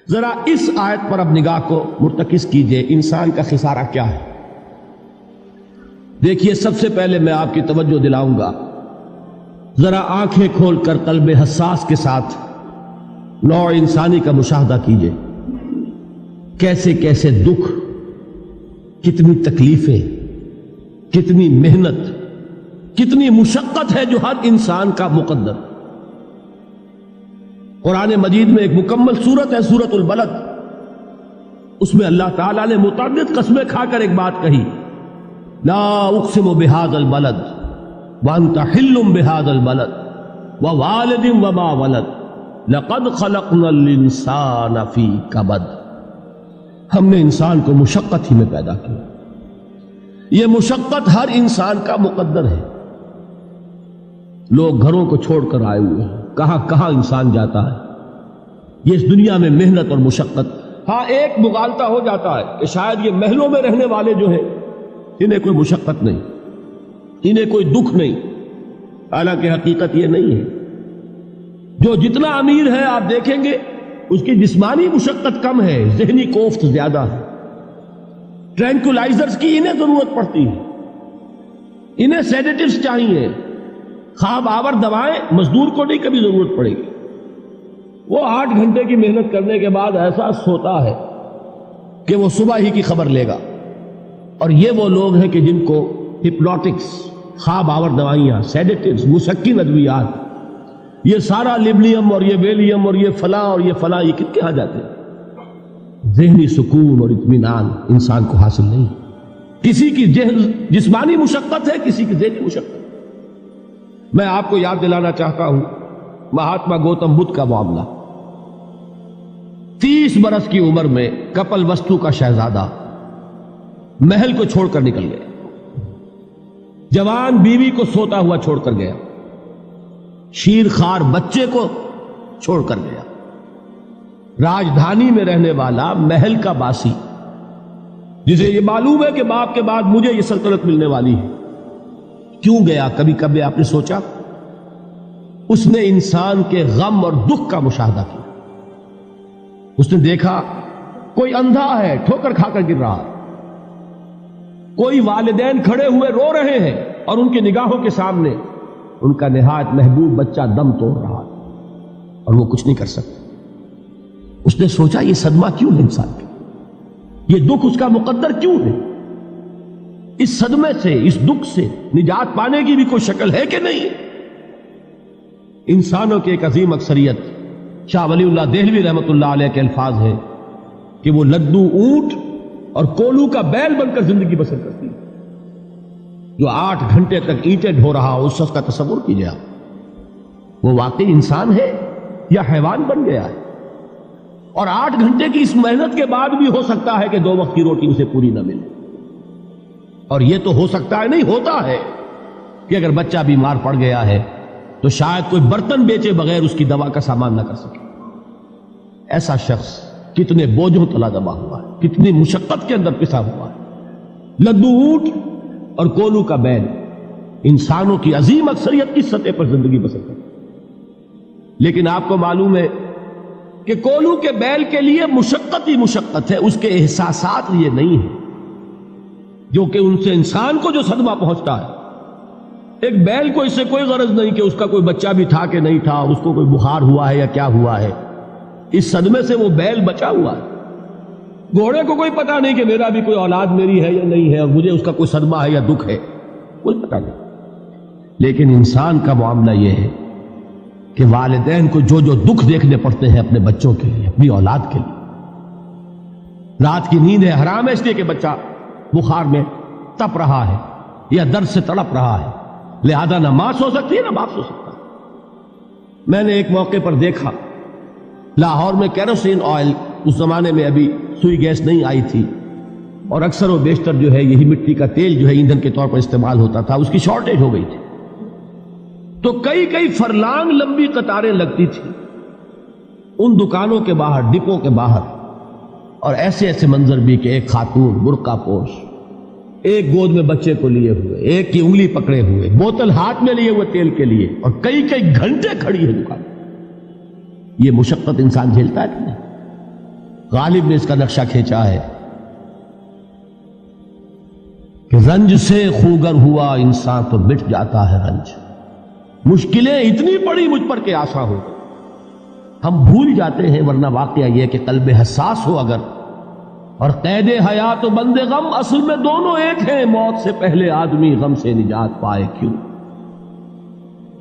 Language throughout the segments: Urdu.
ذرا اس آیت پر اب نگاہ کو مرتکز کیجئے، انسان کا خسارہ کیا ہے؟ دیکھیے، سب سے پہلے میں آپ کی توجہ دلاؤں گا، ذرا آنکھیں کھول کر قلب حساس کے ساتھ نوع انسانی کا مشاہدہ کیجئے، کیسے کیسے دکھ، کتنی تکلیفیں، کتنی محنت، کتنی مشقت ہے جو ہر انسان کا مقدر۔ قرآن مجید میں ایک مکمل سورت ہے، سورت البلد، اس میں اللہ تعالیٰ نے متعدد قسمیں کھا کر ایک بات کہی، لا اقسم بہذا البلد وانت حل بہذا البلد ووالد وما ولد لقد خلقنا الانسان فی کبد۔ ہم نے انسان کو مشقت ہی میں پیدا کیا، یہ مشقت ہر انسان کا مقدر ہے۔ لوگ گھروں کو چھوڑ کر آئے ہوئے ہیں، کہاں کہاں انسان جاتا ہے، یہ اس دنیا میں محنت اور مشقت۔ ہاں، ایک مغالطہ ہو جاتا ہے کہ شاید یہ محلوں میں رہنے والے جو ہیں انہیں کوئی مشقت نہیں، انہیں کوئی دکھ نہیں، حالانکہ حقیقت یہ نہیں ہے۔ جو جتنا امیر ہے آپ دیکھیں گے اس کی جسمانی مشقت کم ہے، ذہنی کوفت زیادہ ہے۔ ٹرینکولائزرز کی انہیں ضرورت پڑتی ہے، انہیں سیڈیٹیوز چاہیے، خواب آور دوائیں مزدور کو نہیں کبھی ضرورت پڑے گی۔ وہ 8 گھنٹے کی محنت کرنے کے بعد ایسا سوتا ہے کہ وہ صبح ہی کی خبر لے گا۔ اور یہ وہ لوگ ہیں کہ جن کو ہپنوٹکس، خواب آور دوائیاں، سیڈیٹیوز، مسکن ادویات، یہ سارا لیبلیم اور یہ ویلیم اور یہ فلاں اور یہ فلاں، یہ کن کے ہاں جاتے ہیں؟ ذہنی سکون اور اطمینان انسان کو حاصل نہیں۔ کسی کی جسمانی مشقت ہے، کسی کی ذہنی مشقت۔ میں آپ کو یاد دلانا چاہتا ہوں مہاتما گوتم بدھ کا معاملہ۔ 30 برس کی عمر میں کپل وستو کا شہزادہ محل کو چھوڑ کر نکل گیا، جوان بیوی کو سوتا ہوا چھوڑ کر گیا، شیر خوار بچے کو چھوڑ کر گیا۔ راجدھانی میں رہنے والا محل کا باسی، جسے یہ معلوم ہے کہ باپ کے بعد مجھے یہ سلطنت ملنے والی ہے، کیوں گیا؟ کبھی کبھی آپ نے سوچا؟ اس نے انسان کے غم اور دکھ کا مشاہدہ کیا۔ اس نے دیکھا کوئی اندھا ہے، ٹھوکر کھا کر گر رہا ہے، کوئی والدین کھڑے ہوئے رو رہے ہیں اور ان کی نگاہوں کے سامنے ان کا نہایت محبوب بچہ دم توڑ رہا ہے اور وہ کچھ نہیں کر سکتا۔ اس نے سوچا یہ صدمہ کیوں ہے انسان کا، یہ دکھ اس کا مقدر کیوں ہے؟ اس صدمے سے، اس دکھ سے نجات پانے کی بھی کوئی شکل ہے کہ نہیں؟ انسانوں کی ایک عظیم اکثریت، شاہ ولی اللہ دہلوی رحمۃ اللہ علیہ کے الفاظ ہیں کہ وہ لدو اونٹ اور کولو کا بیل بن کر زندگی بسر کرتی ہے۔ جو 8 گھنٹے تک اینٹیں ڈھو رہا ہو، اس شخص کا تصور کیجیے آپ، وہ واقعی انسان ہے یا حیوان بن گیا ہے؟ اور 8 گھنٹے کی اس محنت کے بعد بھی ہو سکتا ہے کہ 2 وقت کی روٹی اسے پوری نہ ملے۔ اور یہ تو ہو سکتا ہے، نہیں ہوتا ہے کہ اگر بچہ بیمار پڑ گیا ہے تو شاید کوئی برتن بیچے بغیر اس کی دوا کا سامان نہ کر سکے۔ ایسا شخص کتنے بوجھوں تلا دبا ہوا ہے، کتنی مشقت کے اندر پسا ہوا ہے۔ لدو اونٹ اور کولو کا بیل انسانوں کی عظیم اکثریت کی سطح پر زندگی بسر کرتی ہے۔ لیکن آپ کو معلوم ہے کہ کولو کے بیل کے لیے مشقت ہی مشقت ہے، اس کے احساسات یہ نہیں ہیں جو کہ ان سے انسان کو جو صدمہ پہنچتا ہے۔ ایک بیل کو اس سے کوئی غرض نہیں کہ اس کا کوئی بچہ بھی تھا کہ نہیں تھا، اس کو کوئی بخار ہوا ہے یا کیا ہوا ہے، اس صدمے سے وہ بیل بچا ہوا ہے۔ گھوڑے کو کوئی پتہ نہیں کہ میرا بھی کوئی اولاد میری ہے یا نہیں ہے، اور مجھے اس کا کوئی صدمہ ہے یا دکھ ہے، کوئی پتہ نہیں۔ لیکن انسان کا معاملہ یہ ہے کہ والدین کو جو جو دکھ دیکھنے پڑتے ہیں اپنے بچوں کے لیے، اپنی اولاد کے لیے۔ رات کی نیند ہے حرام ہے اس لیے کہ بچہ بخار میں تپ رہا ہے یا درد سے تڑپ رہا ہے، لہذا نہ ماں سو سکتی ہے نہ باپ سو سکتا۔ میں نے ایک موقع پر دیکھا، لاہور میں کیروسین آئل، اس زمانے میں ابھی سوئی گیس نہیں آئی تھی، اور اکثر و بیشتر جو ہے یہی مٹی کا تیل جو ہے ایندھن کے طور پر استعمال ہوتا تھا، اس کی شارٹیج ہو گئی تھی۔ تو کئی فرلانگ لمبی قطاریں لگتی تھی ان دکانوں کے باہر، ڈپوں کے باہر، اور ایسے ایسے منظر بھی کہ ایک خاتون برقع پوش، ایک گود میں بچے کو لیے ہوئے، ایک کی انگلی پکڑے ہوئے، بوتل ہاتھ میں لیے ہوئے تیل کے لیے، اور کئی گھنٹے کھڑی ہے دکان۔ یہ مشقت انسان جھیلتا ہے کہ نہیں؟ غالب نے اس کا نقشہ کھینچا ہے کہ رنج سے خوگر ہوا انسان تو مٹ جاتا ہے رنج. مشکلیں اتنی پڑی مجھ پر کہ آسان ہو گئی. ہم بھول جاتے ہیں، ورنہ واقعہ یہ کہ قلب حساس ہو اگر اور قید حیات و بند غم اصل میں دونوں ایک ہیں. موت سے پہلے آدمی غم سے نجات پائے کیوں.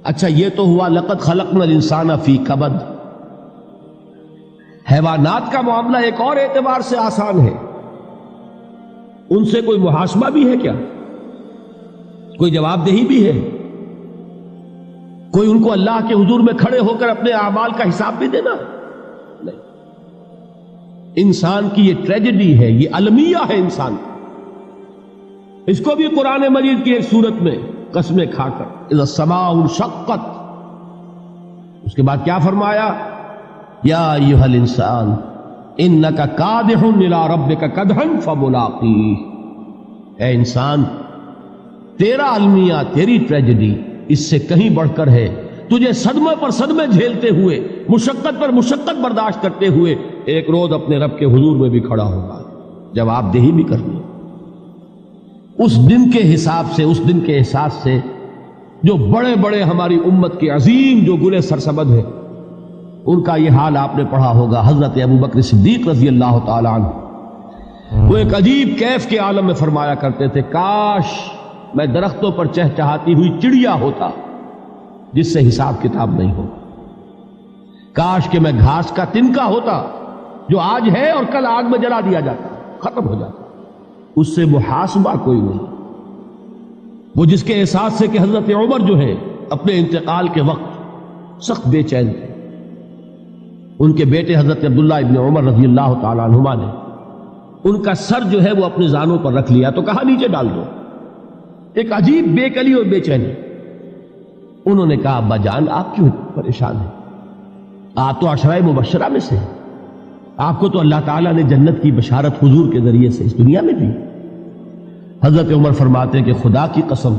اچھا یہ تو ہوا لقد خلقنا الانسان فی کبد. حیوانات کا معاملہ ایک اور اعتبار سے آسان ہے. ان سے کوئی محاسبہ بھی ہے کیا؟ کوئی جواب دہی بھی ہے؟ کوئی ان کو اللہ کے حضور میں کھڑے ہو کر اپنے اعمال کا حساب بھی دینا؟ نہیں. انسان کی یہ ٹریجڈی ہے، یہ المیہ ہے انسان. اس کو بھی قرآن مجید کی ایک سورت میں قسمیں کھا کر اذا السماء انشقت، اس کے بعد کیا فرمایا؟ یا ایھا الانسان انک کادح الی ربک کدحا فملاقیہ. اے انسان، تیرا المیہ، تیری ٹریجڈی اس سے کہیں بڑھ کر ہے. تجھے صدمے پر صدمے جھیلتے ہوئے، مشقت پر مشقت برداشت کرتے ہوئے ایک روز اپنے رب کے حضور میں بھی کھڑا ہوگا، جواب دہی بھی کرنی. اس دن کے حساب سے، اس دن کے احساس سے جو بڑے بڑے ہماری امت کے عظیم جو گلے سرسبد ہیں، ان کا یہ حال آپ نے پڑھا ہوگا. حضرت ابوبکر صدیق رضی اللہ تعالی عنہ وہ ایک عجیب کیف کے عالم میں فرمایا کرتے تھے، کاش میں درختوں پر چہچہاتی ہوئی چڑیا ہوتا جس سے حساب کتاب نہیں ہو. کاش کہ میں گھاس کا تنکا ہوتا جو آج ہے اور کل آگ میں جلا دیا جاتا، ختم ہو جاتا. اس سے محاسبہ کوئی نہیں. وہ جس کے احساس سے کہ حضرت عمر جو ہے اپنے انتقال کے وقت سخت بے چین تھے. ان کے بیٹے حضرت عبداللہ ابن عمر رضی اللہ تعالیٰ عنہما نے ان کا سر جو ہے وہ اپنے زانوں پر رکھ لیا تو کہا نیچے ڈال دو. ایک عجیب بے کلی اور بے چینی. انہوں نے کہا ابا جان آپ کیوں پریشان ہیں؟ آپ تو عشرہ مبشرہ میں سے ہیں. آپ کو تو اللہ تعالیٰ نے جنت کی بشارت حضور کے ذریعے سے اس دنیا میں دی. حضرت عمر فرماتے ہیں کہ خدا کی قسم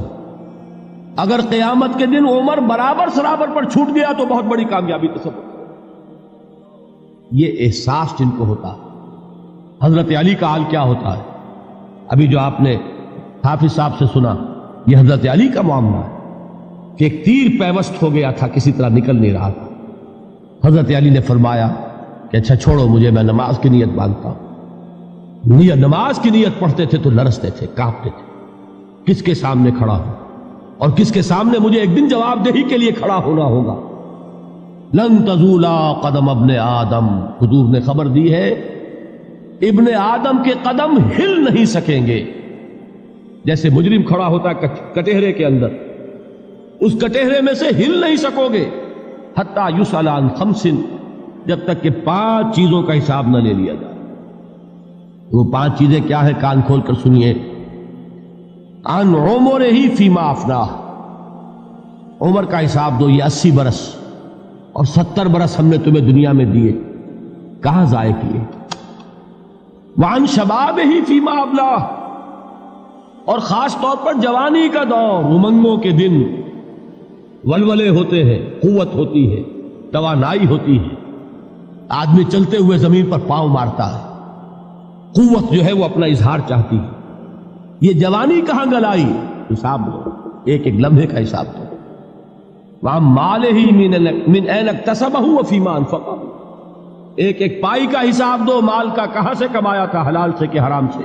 اگر قیامت کے دن عمر برابر سرابر پر چھوٹ گیا تو بہت بڑی کامیابی تصور. یہ احساس جن کو ہوتا ہے. حضرت علی کا حال کیا ہوتا ہے؟ ابھی جو آپ نے حافظ صاحب سے سنا، یہ حضرت علی کا معاملہ ہے کہ ایک تیر پیوست ہو گیا تھا، کسی طرح نکل نہیں رہا تھا. حضرت علی نے فرمایا کہ اچھا چھوڑو مجھے، میں نماز کی نیت باندھتا ہوں. نماز کی نیت پڑھتے تھے تو لرزتے تھے، کانپتے تھے. کس کے سامنے کھڑا ہوں اور کس کے سامنے مجھے ایک دن جواب دہی کے لیے کھڑا ہونا ہوگا. لن تزولا قدم ابن آدم، حضور نے خبر دی ہے ابن آدم کے قدم ہل نہیں سکیں گے. جیسے مجرم کھڑا ہوتا ہے کٹہرے کے اندر، اس کٹہرے میں سے ہل نہیں سکو گے حتی یسأل عن خمس، جب تک کہ 5 چیزوں کا حساب نہ لے لیا جائے. وہ 5 چیزیں کیا ہے؟ کان کھول کر سنیے. عن عمرہ فیما افناہ، عمر کا حساب دو. یہ 80 برس اور 70 برس ہم نے تمہیں دنیا میں دیے، کہاں ضائع کیے؟ وعن شبابہ فیما ابلاہ، اور خاص طور پر جوانی کا دور، امنگوں کے دن، ولولے ہوتے ہیں، قوت ہوتی ہے، توانائی ہوتی ہے، آدمی چلتے ہوئے زمین پر پاؤں مارتا ہے، قوت جو ہے وہ اپنا اظہار چاہتی ہے. یہ جوانی کہاں گلائی؟ حساب دو، ایک ایک لمحے کا حساب دو. وَعَن مَالِهِ مِنْ أَيْنَ اكْتَسَبَهُ وَفِيمَا أَنْفَقَهُ، ایک ایک پائی کا حساب دو. مال کا کہاں سے کمایا تھا، حلال سے کہ حرام سے،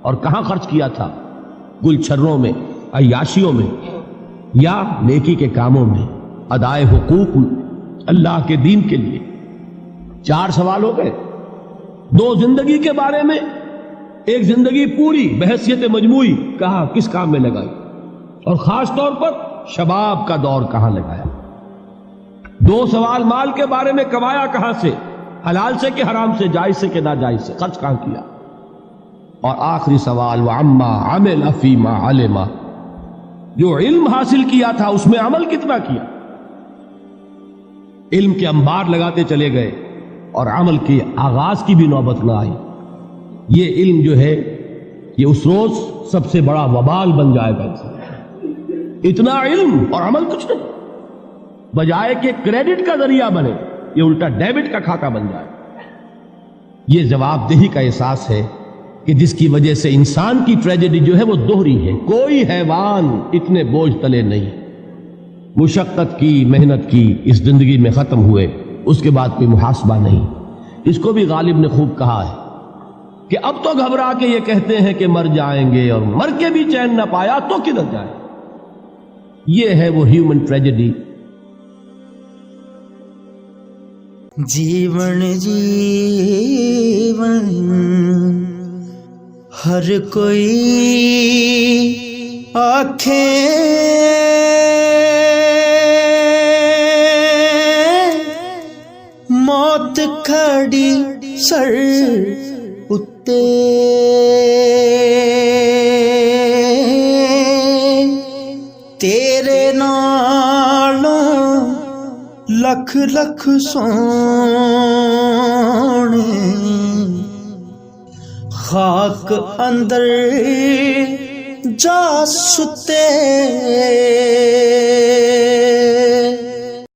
اور کہاں خرچ کیا تھا، گل چھروں میں، عیاشیوں میں، یا نیکی کے کاموں میں، ادائے حقوق اللہ کے دین کے لیے. 4 سوال ہو گئے. 2 زندگی کے بارے میں، ایک زندگی پوری بحیثیت مجموعی کہاں کس کام میں لگائی، اور خاص طور پر شباب کا دور کہاں لگایا. 2 سوال مال کے بارے میں، کمایا کہاں سے، حلال سے کہ حرام سے، جائز سے کہ ناجائز سے، خرچ کہاں کیا. اور آخری سوال وَعَمَّا عَمِلَ فِيمَا عَلِمَ، جو علم حاصل کیا تھا اس میں عمل کتنا کیا. علم کے انبار لگاتے چلے گئے اور عمل کے آغاز کی بھی نوبت نہ آئی. یہ علم جو ہے یہ اس روز سب سے بڑا وبال بن جائے گا. اتنا علم اور عمل کچھ نہیں، بجائے کہ کریڈٹ کا ذریعہ بنے یہ الٹا ڈیبٹ کا کھاتا بن جائے. یہ جواب دہی کا احساس ہے کہ جس کی وجہ سے انسان کی ٹریجڈی جو ہے وہ دوہری ہے. کوئی حیوان اتنے بوجھ تلے نہیں. مشقت کی، محنت کی، اس زندگی میں ختم ہوئے، اس کے بعد کوئی محاسبہ نہیں. اس کو بھی غالب نے خوب کہا ہے کہ اب تو گھبرا کے یہ کہتے ہیں کہ مر جائیں گے، اور مر کے بھی چین نہ پایا تو کدھر جائیں. یہ ہے وہ ہیومن ٹریجڈی. جیون جیون ہر کوئی آنکھیں موت کھڑی سر اتے تیرے نالوں لکھ لکھ سونے خاک اندر جا ستے